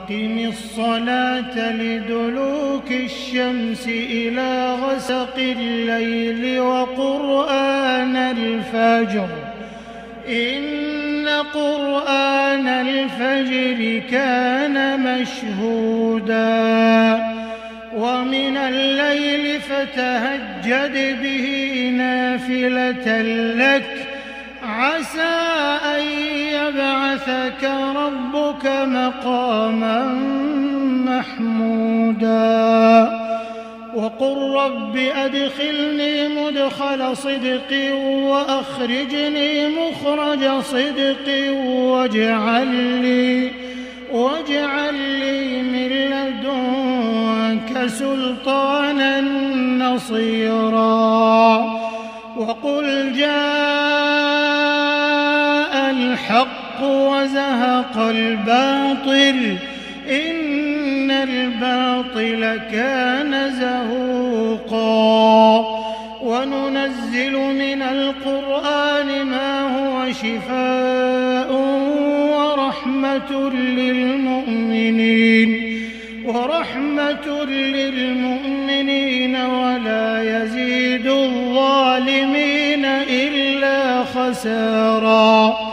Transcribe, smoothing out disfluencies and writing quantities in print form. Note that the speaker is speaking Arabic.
وأقم الصلاة لدلوك الشمس إلى غسق الليل وقرآن الفجر إن قرآن الفجر كان مشهودا ومن الليل فتهجد به نافلة لك عسى أن يبعثك ربك مقاما محمودا وقل رب أدخلني مدخل صدق وأخرجني مخرج صدق واجعل لي من لدنك سلطانا نصيرا وقل جاء الحق وزهق الباطل إن الباطل كان زهوقا وننزل من القرآن ما هو شفاء ورحمة للمؤمنين ولا يزيد الظالمين إلا خسارا.